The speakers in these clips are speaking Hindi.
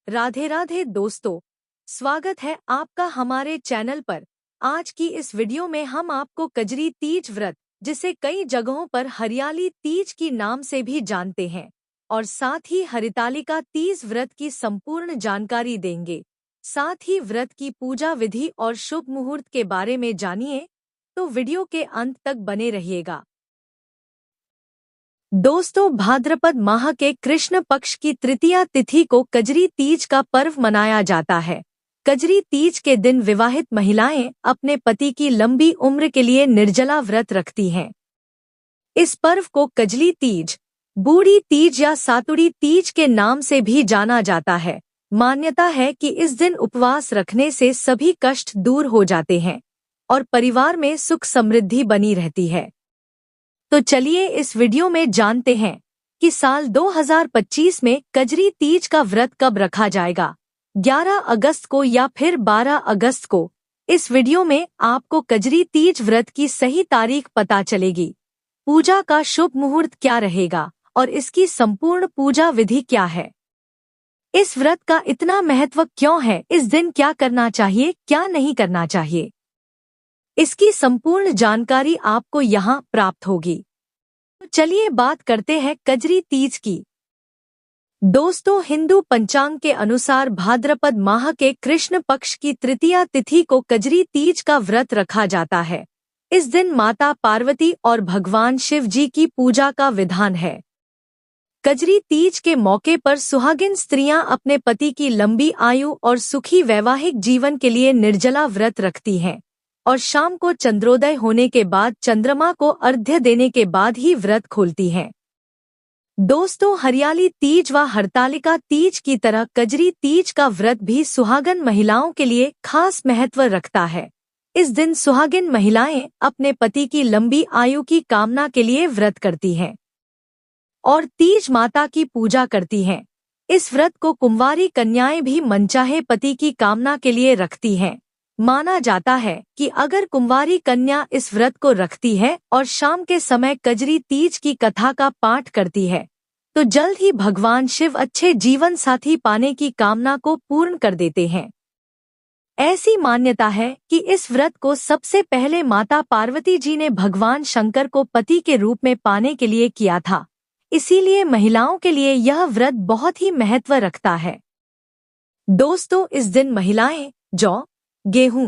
राधे राधे दोस्तों, स्वागत है आपका हमारे चैनल पर। आज की इस वीडियो में हम आपको कजरी तीज व्रत, जिसे कई जगहों पर हरियाली तीज की नाम से भी जानते हैं, और साथ ही हरितालिका तीज व्रत की संपूर्ण जानकारी देंगे। साथ ही व्रत की पूजा विधि और शुभ मुहूर्त के बारे में जानिए, तो वीडियो के अंत तक बने रहिएगा। दोस्तों, भाद्रपद माह के कृष्ण पक्ष की तृतीया तिथि को कजरी तीज का पर्व मनाया जाता है। कजरी तीज के दिन विवाहित महिलाएं अपने पति की लंबी उम्र के लिए निर्जला व्रत रखती हैं। इस पर्व को कजली तीज, बूढ़ी तीज या सातुड़ी तीज के नाम से भी जाना जाता है। मान्यता है कि इस दिन उपवास रखने से सभी कष्ट दूर हो जाते हैं और परिवार में सुख समृद्धि बनी रहती है। तो चलिए इस वीडियो में जानते हैं कि साल 2025 में कजरी तीज का व्रत कब रखा जाएगा, 11 अगस्त को या फिर 12 अगस्त को। इस वीडियो में आपको कजरी तीज व्रत की सही तारीख पता चलेगी, पूजा का शुभ मुहूर्त क्या रहेगा और इसकी संपूर्ण पूजा विधि क्या है। इस व्रत का इतना महत्व क्यों है, इस दिन क्या करना चाहिए, क्या नहीं करना चाहिए, इसकी संपूर्ण जानकारी आपको यहाँ प्राप्त होगी। तो चलिए बात करते हैं कजरी तीज की। दोस्तों, हिंदू पंचांग के अनुसार भाद्रपद माह के कृष्ण पक्ष की तृतीया तिथि को कजरी तीज का व्रत रखा जाता है। इस दिन माता पार्वती और भगवान शिव जी की पूजा का विधान है। कजरी तीज के मौके पर सुहागिन स्त्रियां अपने पति की लंबी आयु और सुखी वैवाहिक जीवन के लिए निर्जला व्रत रखती हैं और शाम को चंद्रोदय होने के बाद चंद्रमा को अर्घ्य देने के बाद ही व्रत खोलती हैं। दोस्तों, हरियाली तीज व हरतालिका तीज की तरह कजरी तीज का व्रत भी सुहागन महिलाओं के लिए खास महत्व रखता है। इस दिन सुहागिन महिलाएं अपने पति की लंबी आयु की कामना के लिए व्रत करती हैं और तीज माता की पूजा करती हैं। इस व्रत को कुंवारी कन्याएं भी मनचाहे पति की कामना के लिए रखती हैं। माना जाता है कि अगर कुंवारी कन्या इस व्रत को रखती है और शाम के समय कजरी तीज की कथा का पाठ करती है, तो जल्द ही भगवान शिव अच्छे जीवन साथी पाने की कामना को पूर्ण कर देते हैं। ऐसी मान्यता है कि इस व्रत को सबसे पहले माता पार्वती जी ने भगवान शंकर को पति के रूप में पाने के लिए किया था, इसीलिए महिलाओं के लिए यह व्रत बहुत ही महत्व रखता है। दोस्तों, इस दिन महिलाएं जौ, गेहूं,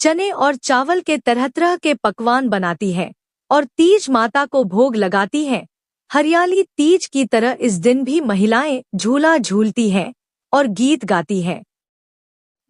चने और चावल के तरह तरह के पकवान बनाती है और तीज माता को भोग लगाती है। हरियाली तीज की तरह इस दिन भी महिलाएं झूला झूलती हैं और गीत गाती हैं।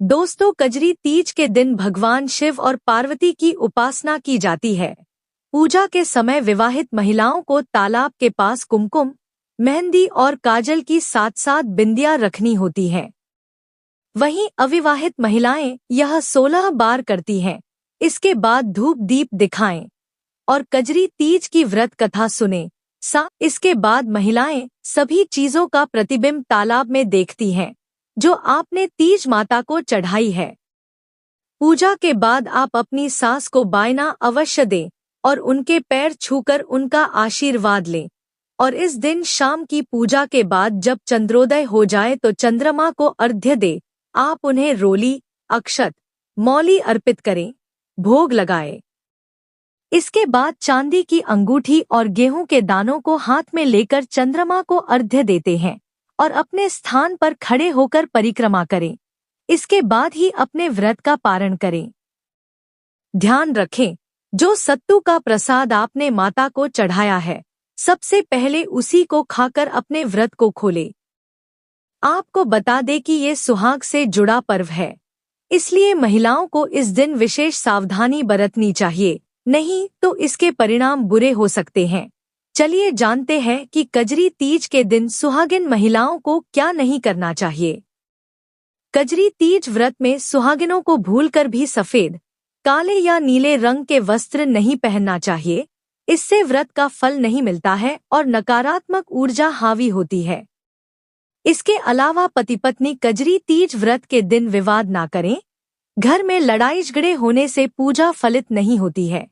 दोस्तों, कजरी तीज के दिन भगवान शिव और पार्वती की उपासना की जाती है। पूजा के समय विवाहित महिलाओं को तालाब के पास कुमकुम, मेहंदी और काजल की साथ साथ बिंदियां रखनी होती हैं। वहीं अविवाहित महिलाएं यह 16 बार करती हैं। इसके बाद धूप दीप दिखाएं और कजरी तीज की व्रत कथा सुने। इसके बाद महिलाएं सभी चीजों का प्रतिबिंब तालाब में देखती हैं जो आपने तीज माता को चढ़ाई है। पूजा के बाद आप अपनी सास को बायना अवश्य दें और उनके पैर छूकर उनका आशीर्वाद लें। और इस दिन शाम की पूजा के बाद जब चंद्रोदय हो जाए तो चंद्रमा को अर्घ्य दे। आप उन्हें रोली, अक्षत, मौली अर्पित करें, भोग लगाएं। इसके बाद चांदी की अंगूठी और गेहूं के दानों को हाथ में लेकर चंद्रमा को अर्घ्य देते हैं और अपने स्थान पर खड़े होकर परिक्रमा करें। इसके बाद ही अपने व्रत का पारण करें। ध्यान रखें, जो सत्तू का प्रसाद आपने माता को चढ़ाया है, सबसे पहले उसी को खाकर अपने व्रत को खोलें। आपको बता दें कि ये सुहाग से जुड़ा पर्व है, इसलिए महिलाओं को इस दिन विशेष सावधानी बरतनी चाहिए, नहीं तो इसके परिणाम बुरे हो सकते हैं। चलिए जानते हैं कि कजरी तीज के दिन सुहागिन महिलाओं को क्या नहीं करना चाहिए। कजरी तीज व्रत में सुहागिनों को भूलकर भी सफेद, काले या नीले रंग के वस्त्र नहीं पहनना चाहिए। इससे व्रत का फल नहीं मिलता है और नकारात्मक ऊर्जा हावी होती है। इसके अलावा पति पत्नी कजरी तीज व्रत के दिन विवाद ना करें। घर में लड़ाई झगड़े होने से पूजा फलित नहीं होती है।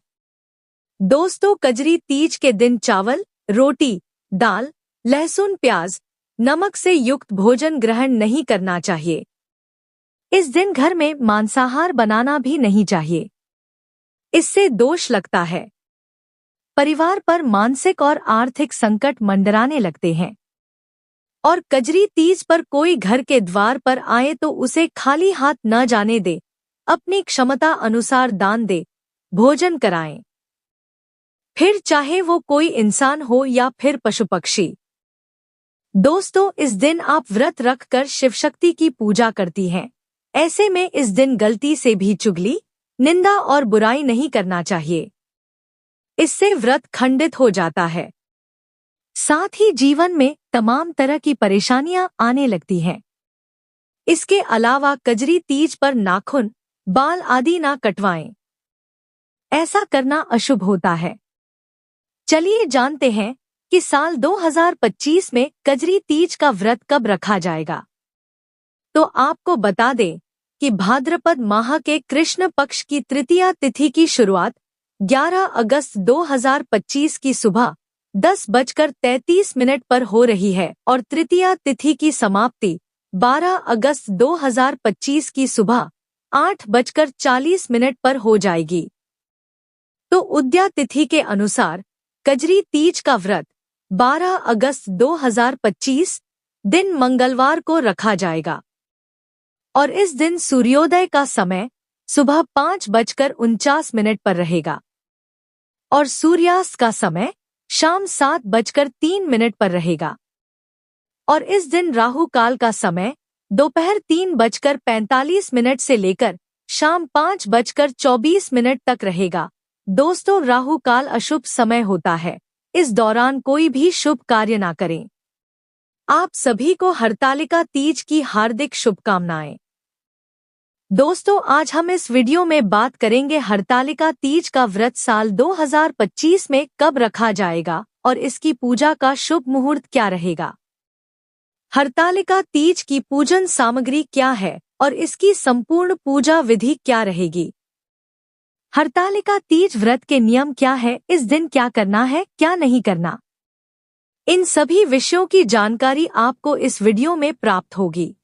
दोस्तों, कजरी तीज के दिन चावल, रोटी, दाल, लहसुन, प्याज, नमक से युक्त भोजन ग्रहण नहीं करना चाहिए। इस दिन घर में मांसाहार बनाना भी नहीं चाहिए, इससे दोष लगता है। परिवार पर मानसिक और आर्थिक संकट मंडराने लगते हैं। और कजरी तीज पर कोई घर के द्वार पर आए तो उसे खाली हाथ न जाने दे, अपनी क्षमता अनुसार दान दे, भोजन कराएं। फिर चाहे वो कोई इंसान हो या फिर पशु पक्षी। दोस्तों, इस दिन आप व्रत रखकर शिवशक्ति की पूजा करती हैं। ऐसे में इस दिन गलती से भी चुगली, निंदा और बुराई नहीं करना चाहिए। इससे व्रत खंडित हो जाता है। साथ ही जीवन में तमाम तरह की परेशानियां आने लगती हैं। इसके अलावा कजरी तीज पर नाखून, बाल आदि ना कटवाएं। ऐसा करना अशुभ होता है। चलिए जानते हैं कि साल 2025 में कजरी तीज का व्रत कब रखा जाएगा। तो आपको बता दें कि भाद्रपद माह के कृष्ण पक्ष की तृतीया तिथि की शुरुआत 11 अगस्त 2025 की सुबह 10:33 पर हो रही है और तृतीया तिथि की समाप्ति 12 अगस्त 2025 की सुबह 8:40 पर हो जाएगी। तो उद्या तिथि के अनुसार कजरी तीज का व्रत 12 अगस्त 2025 दिन मंगलवार को रखा जाएगा और इस दिन सूर्योदय का समय सुबह 5:49 पर रहेगा और सूर्यास्त का समय शाम 7:03 पर रहेगा और इस दिन राहु काल का समय दोपहर 3:45 से लेकर शाम 5:24 तक रहेगा। दोस्तों, राहु काल अशुभ समय होता है, इस दौरान कोई भी शुभ कार्य ना करें। आप सभी को हरतालिका तीज की हार्दिक शुभकामनाएं। दोस्तों, आज हम इस वीडियो में बात करेंगे हरतालिका तीज का व्रत साल 2025 में कब रखा जाएगा और इसकी पूजा का शुभ मुहूर्त क्या रहेगा। हरतालिका तीज की पूजन सामग्री क्या है और इसकी संपूर्ण पूजा विधि क्या रहेगी। हरतालिका तीज व्रत के नियम क्या है, इस दिन क्या करना है, क्या नहीं करना। इन सभी विषयों की जानकारी आपको इस वीडियो में प्राप्त होगी।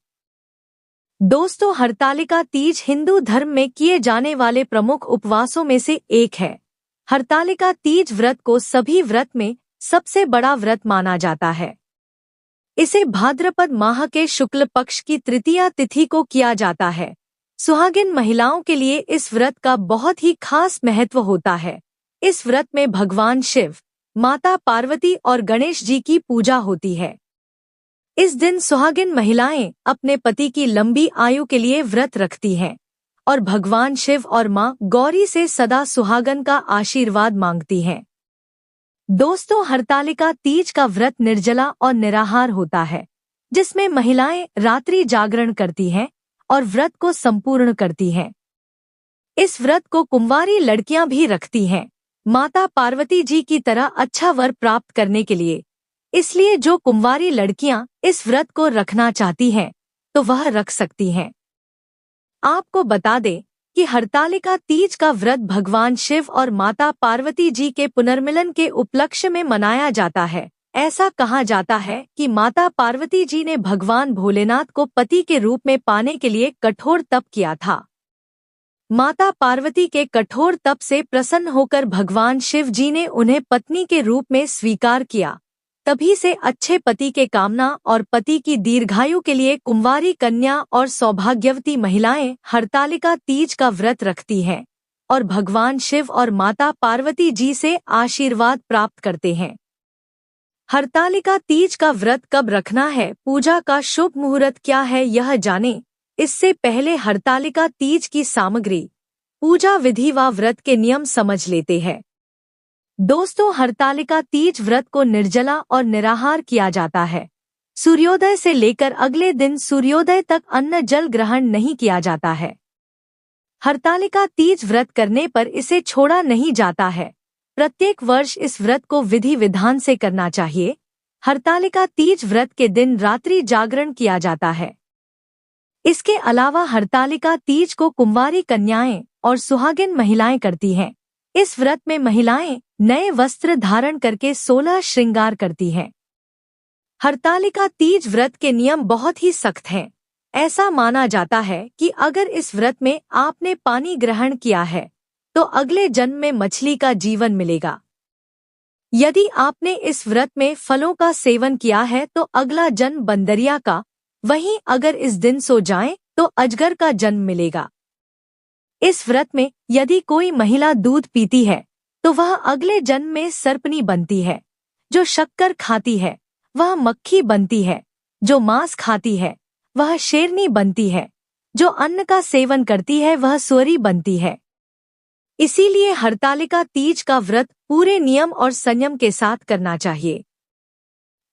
दोस्तों, हरतालिका तीज हिंदू धर्म में किए जाने वाले प्रमुख उपवासों में से एक है। हरतालिका तीज व्रत को सभी व्रत में सबसे बड़ा व्रत माना जाता है। इसे भाद्रपद माह के शुक्ल पक्ष की तृतीया तिथि को किया जाता है। सुहागिन महिलाओं के लिए इस व्रत का बहुत ही खास महत्व होता है। इस व्रत में भगवान शिव, माता पार्वती और गणेश जी की पूजा होती है। इस दिन सुहागिन महिलाएं अपने पति की लंबी आयु के लिए व्रत रखती हैं और भगवान शिव और मां गौरी से सदा सुहागन का आशीर्वाद मांगती हैं। दोस्तों, हरतालिका तीज का व्रत निर्जला और निराहार होता है, जिसमें महिलाएं रात्रि जागरण करती हैं और व्रत को संपूर्ण करती हैं। इस व्रत को कुंवारी लड़कियां भी रखती हैं, माता पार्वती जी की तरह अच्छा वर प्राप्त करने के लिए। इसलिए जो कुंवारी लड़कियां इस व्रत को रखना चाहती हैं, तो वह रख सकती हैं। आपको बता दें कि हरतालिका तीज का व्रत भगवान शिव और माता पार्वती जी के पुनर्मिलन के उपलक्ष्य में मनाया जाता है। ऐसा कहा जाता है कि माता पार्वती जी ने भगवान भोलेनाथ को पति के रूप में पाने के लिए कठोर तप किया था। माता पार्वती के कठोर तप से प्रसन्न होकर भगवान शिव जी ने उन्हें पत्नी के रूप में स्वीकार किया। तभी से अच्छे पति के कामना और पति की दीर्घायु के लिए कुंवारी कन्या और सौभाग्यवती महिलाएं हरतालिका तीज का व्रत रखती हैं और भगवान शिव और माता पार्वती जी से आशीर्वाद प्राप्त करते हैं। हरतालिका तीज का व्रत कब रखना है, पूजा का शुभ मुहूर्त क्या है, यह जानें। इससे पहले हरतालिका तीज की सामग्री, पूजा विधि व व्रत के नियम समझ लेते हैं। दोस्तों, हरतालिका तीज व्रत को निर्जला और निराहार किया जाता है। सूर्योदय से लेकर अगले दिन सूर्योदय तक अन्न जल ग्रहण नहीं किया जाता है। हरतालिका तीज व्रत करने पर इसे छोड़ा नहीं जाता है। प्रत्येक वर्ष इस व्रत को विधि विधान से करना चाहिए। हरतालिका तीज व्रत के दिन रात्रि जागरण किया जाता है। इसके अलावा हरतालिका तीज को कुंवारी कन्याएं और सुहागिन महिलाएं करती हैं। इस व्रत में महिलाएं नए वस्त्र धारण करके 16 श्रृंगार करती हैं। हरतालिका तीज व्रत के नियम बहुत ही सख्त हैं। ऐसा माना जाता है कि अगर इस व्रत में आपने पानी ग्रहण किया है तो अगले जन्म में मछली का जीवन मिलेगा। यदि आपने इस व्रत में फलों का सेवन किया है तो अगला जन्म बंदरिया का, वहीं अगर इस दिन सो जाएं तो अजगर का जन्म मिलेगा। इस व्रत में यदि कोई महिला दूध पीती है तो वह अगले जन्म में सर्पनी बनती है। जो शक्कर खाती है वह मक्खी बनती है। जो मांस खाती है वह शेरनी बनती है। जो अन्न का सेवन करती है वह सुअरी बनती है। इसीलिए हरतालिका तीज का व्रत पूरे नियम और संयम के साथ करना चाहिए।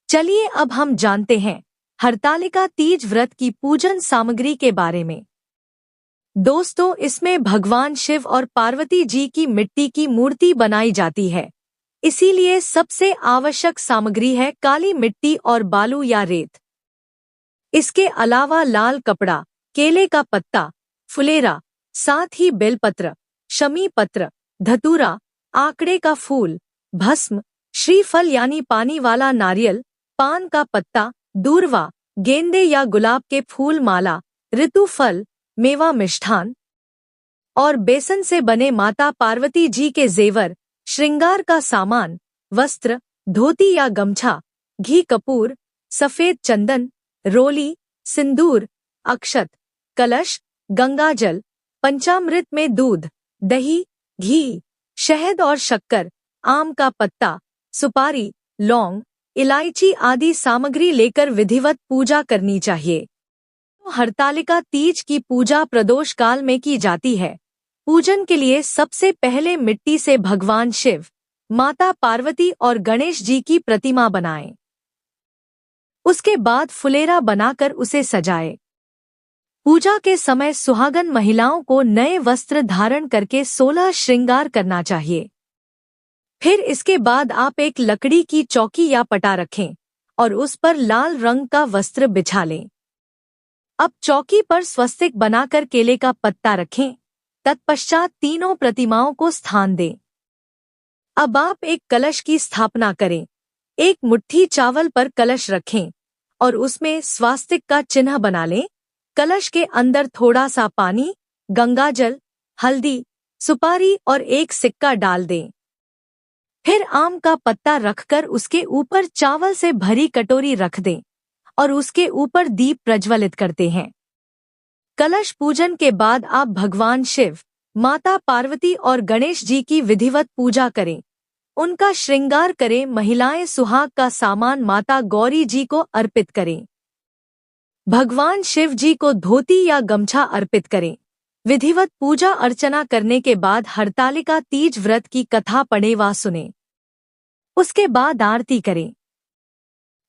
चलिए अब हम जानते हैं हरतालिका तीज व्रत की पूजन सामग्री के बारे में। दोस्तों, इसमें भगवान शिव और पार्वती जी की मिट्टी की मूर्ति बनाई जाती है। इसीलिए सबसे आवश्यक सामग्री है काली मिट्टी और बालू या रेत। इसके अलावा लाल कपड़ा, केले का पत्ता, फुलेरा, साथ ही बेलपत्र, शमी पत्र, धतूरा, आकड़े का फूल, भस्म, श्रीफल यानी पानी वाला नारियल, पान का पत्ता, दूर्वा, गेंदे या गुलाब के फूल माला, ऋतु फल, मेवा मिष्ठान और बेसन से बने माता पार्वती जी के जेवर, श्रृंगार का सामान, वस्त्र, धोती या गमछा, घी कपूर, सफेद चंदन, रोली, सिंदूर, अक्षत, कलश, गंगाजल, पंचामृत में दूध, दही, घी, शहद और शक्कर, आम का पत्ता, सुपारी, लौंग, इलायची आदि सामग्री लेकर विधिवत पूजा करनी चाहिए। हरतालिका तीज की पूजा प्रदोष काल में की जाती है। पूजन के लिए सबसे पहले मिट्टी से भगवान शिव, माता पार्वती और गणेश जी की प्रतिमा बनाएं। उसके बाद फुलेरा बनाकर उसे सजाएं। पूजा के समय सुहागन महिलाओं को नए वस्त्र धारण करके 16 श्रृंगार करना चाहिए। फिर इसके बाद आप एक लकड़ी की चौकी या पटा रखें और उस पर लाल रंग का वस्त्र बिछा लें। अब चौकी पर स्वस्तिक बनाकर केले का पत्ता रखें। तत्पश्चात तीनों प्रतिमाओं को स्थान दें। अब आप एक कलश की स्थापना करें। एक मुट्ठी चावल पर कलश रखें और उसमें स्वास्तिक का चिन्ह बना लें। कलश के अंदर थोड़ा सा पानी, गंगाजल, हल्दी, सुपारी और एक सिक्का डाल दें। फिर आम का पत्ता रखकर उसके ऊपर चावल से भरी कटोरी रख दें और उसके ऊपर दीप प्रज्वलित करते हैं। कलश पूजन के बाद आप भगवान शिव, माता पार्वती और गणेश जी की विधिवत पूजा करें। उनका श्रृंगार करें। महिलाएं सुहाग का सामान माता गौरी जी को अर्पित करें। भगवान शिव जी को धोती या गमछा अर्पित करें। विधिवत पूजा अर्चना करने के बाद हरतालिका तीज व्रत की कथा पढ़ें व सुनें। उसके बाद आरती करें,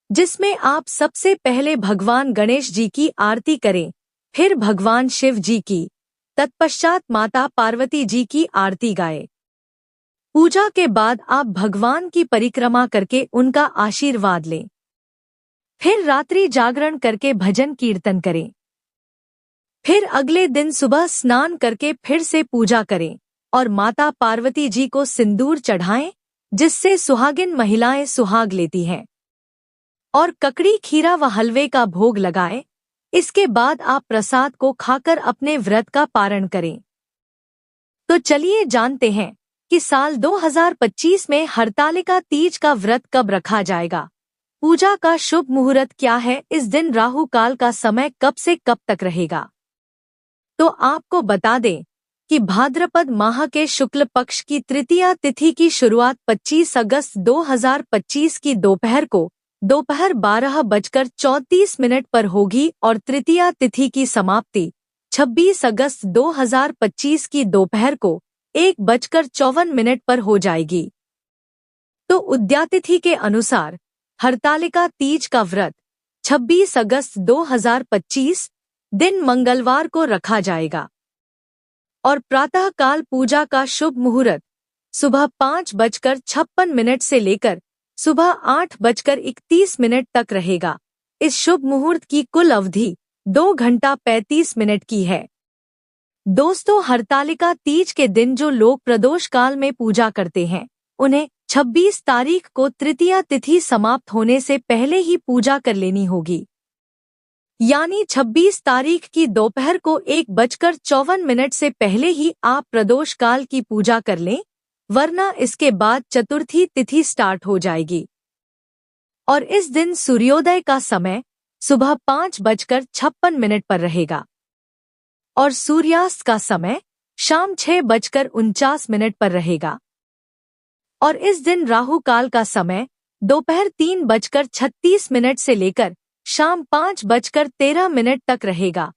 जिसमें आप सबसे पहले भगवान गणेश जी की आरती करें, फिर भगवान शिव जी की, तत्पश्चात माता पार्वती जी की आरती गाएं। पूजा के बाद आप भगवान की परिक्रमा करके उनका आशीर्वाद लें। फिर रात्रि जागरण करके भजन कीर्तन करें। फिर अगले दिन सुबह स्नान करके फिर से पूजा करें और माता पार्वती जी को सिंदूर चढ़ाएं, जिससे सुहागिन महिलाएं सुहाग लेती हैं, और ककड़ी, खीरा व हलवे का भोग लगाएं। इसके बाद आप प्रसाद को खाकर अपने व्रत का पारण करें। तो चलिए जानते हैं कि साल 2025 में हरतालिका तीज का व्रत कब रखा जाएगा। पूजा का शुभ मुहूर्त क्या है? इस दिन राहु काल का समय कब से कब तक रहेगा? तो आपको बता दें कि भाद्रपद माह के शुक्ल पक्ष की तृतीया तिथि की शुरुआत 25 अगस्त 2025 की दोपहर को दोपहर 12:34 पर होगी और तृतीया तिथि की समाप्ति 26 अगस्त 2025 की दोपहर को 1:54 पर हो जाएगी। तो उद्यातिथि के अनुसार हरतालिका तीज का व्रत 26 अगस्त 2025 दिन मंगलवार को रखा जाएगा और प्रातः काल पूजा का शुभ मुहूर्त सुबह 5:56 से लेकर सुबह 8:31 तक रहेगा। इस शुभ मुहूर्त की कुल अवधि 2 घंटा 35 मिनट की है। दोस्तों, हरतालिका तीज के दिन जो लोग प्रदोष काल में पूजा करते हैं, उन्हें 26 तारीख को तृतीया तिथि समाप्त होने से पहले ही पूजा कर लेनी होगी, यानी 26 तारीख की दोपहर को 1:54 से पहले ही आप प्रदोष काल की पूजा कर लें, वरना इसके बाद चतुर्थी तिथि स्टार्ट हो जाएगी। और इस दिन सूर्योदय का समय सुबह 5:56 पर रहेगा और सूर्यास्त का समय शाम 6:49 पर रहेगा। और इस दिन राहु काल का समय दोपहर 3:36 से लेकर शाम 5:13 तक रहेगा।